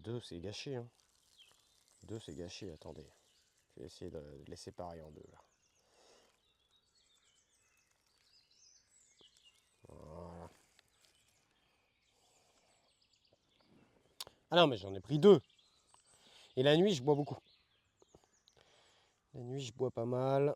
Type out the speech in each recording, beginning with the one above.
2 c'est gâché. Hein. 2 c'est gâché, attendez. Je vais essayer de les séparer en deux là. Voilà. Ah non, mais j'en ai pris 2. Et la nuit, je bois beaucoup. La nuit, je bois pas mal.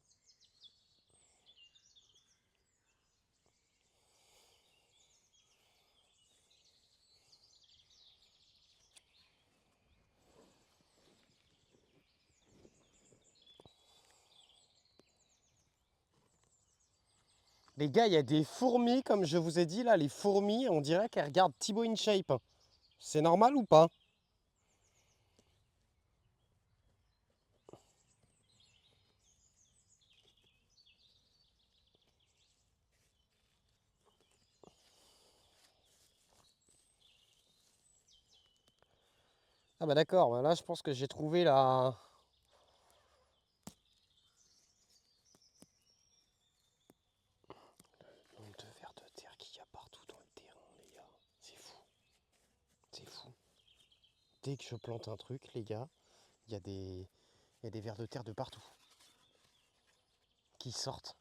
Les gars, il y a des fourmis, comme je vous ai dit là, les fourmis, on dirait qu'elles regardent Thibaut InShape. C'est normal ou pas? Ah bah d'accord, bah là je pense que j'ai trouvé la... Le nombre de vers de terre qu'il y a partout dans le terrain, les gars. C'est fou. C'est fou. Dès que je plante un truc, les gars, il y a des, il y a des vers de terre de partout qui sortent.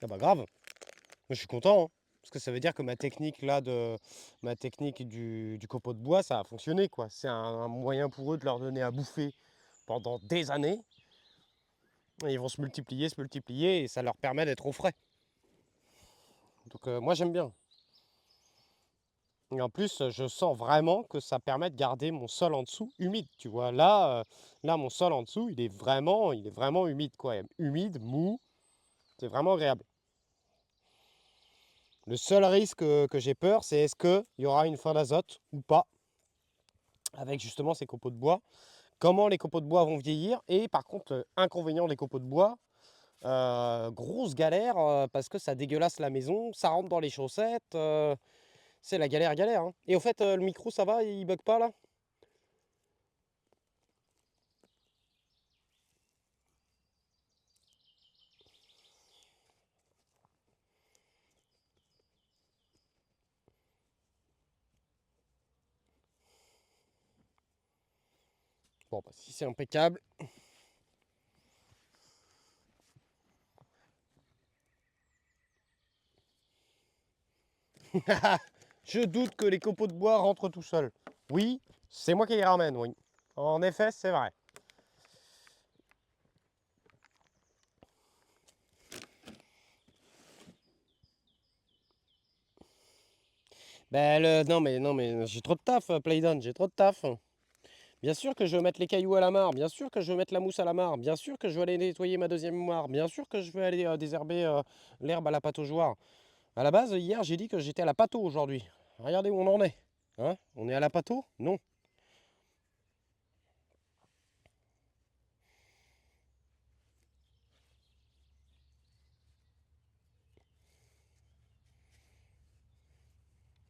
Ah bah grave. Moi je suis content, hein, parce que ça veut dire que ma technique là de ma technique du copeau de bois, ça a fonctionné quoi. C'est un moyen pour eux de leur donner à bouffer pendant des années. Et ils vont se multiplier et ça leur permet d'être au frais. Donc moi j'aime bien. Et en plus, je sens vraiment que ça permet de garder mon sol en dessous humide. Tu vois, là mon sol en dessous, il est vraiment humide quoi. Humide, mou, c'est vraiment agréable. Le seul risque que j'ai peur, c'est est-ce qu'il y aura une fin d'azote ou pas avec justement ces copeaux de bois. Comment les copeaux de bois vont vieillir et par contre, inconvénient des copeaux de bois, grosse galère parce que ça dégueulasse la maison, ça rentre dans les chaussettes, c'est la galère. Hein. Et au fait, le micro ça va, il bug pas là? Bon, bah, si c'est impeccable. Je doute que les copeaux de bois rentrent tout seuls. Oui, c'est moi qui les ramène, oui. En effet, c'est vrai. Ben, non, mais j'ai trop de taf, Playdown, j'ai trop de taf. Bien sûr que je veux mettre les cailloux à la mare, bien sûr que je veux mettre la mousse à la mare, bien sûr que je veux aller nettoyer ma deuxième mare, bien sûr que je veux aller désherber l'herbe à la pataugeoire. À la base, hier, j'ai dit que j'étais à la pâteau aujourd'hui. Regardez où on en est. Hein? On est à la pâteau? Non.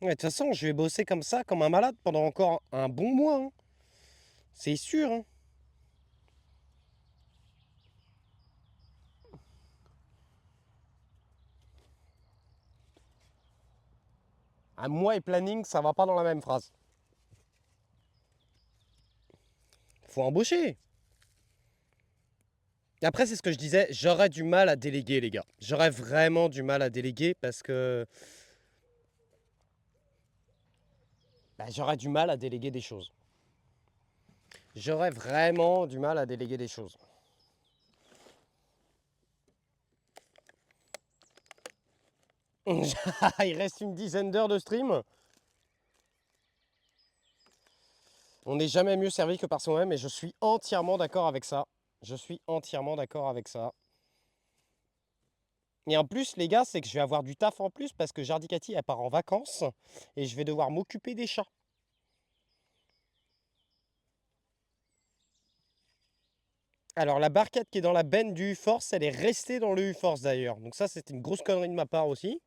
Ouais, de toute façon, je vais bosser comme ça, comme un malade, pendant encore un bon mois. Hein. C'est sûr. Hein. Un mois et planning, ça va pas dans la même phrase. Faut embaucher. Après, c'est ce que je disais, j'aurais du mal à déléguer, les gars. J'aurais vraiment du mal à déléguer parce que j'aurais du mal à déléguer des choses. J'aurais vraiment du mal à déléguer des choses. Il reste une dizaine d'heures de stream. On n'est jamais mieux servi que par soi-même et je suis entièrement d'accord avec ça. Je suis entièrement d'accord avec ça. Et en plus, les gars, c'est que je vais avoir du taf en plus parce que Jardicati, elle part en vacances et je vais devoir m'occuper des chats. Alors, la barquette qui est dans la benne du U-Force, elle est restée dans le U-Force d'ailleurs. Donc ça, c'était une grosse connerie de ma part aussi.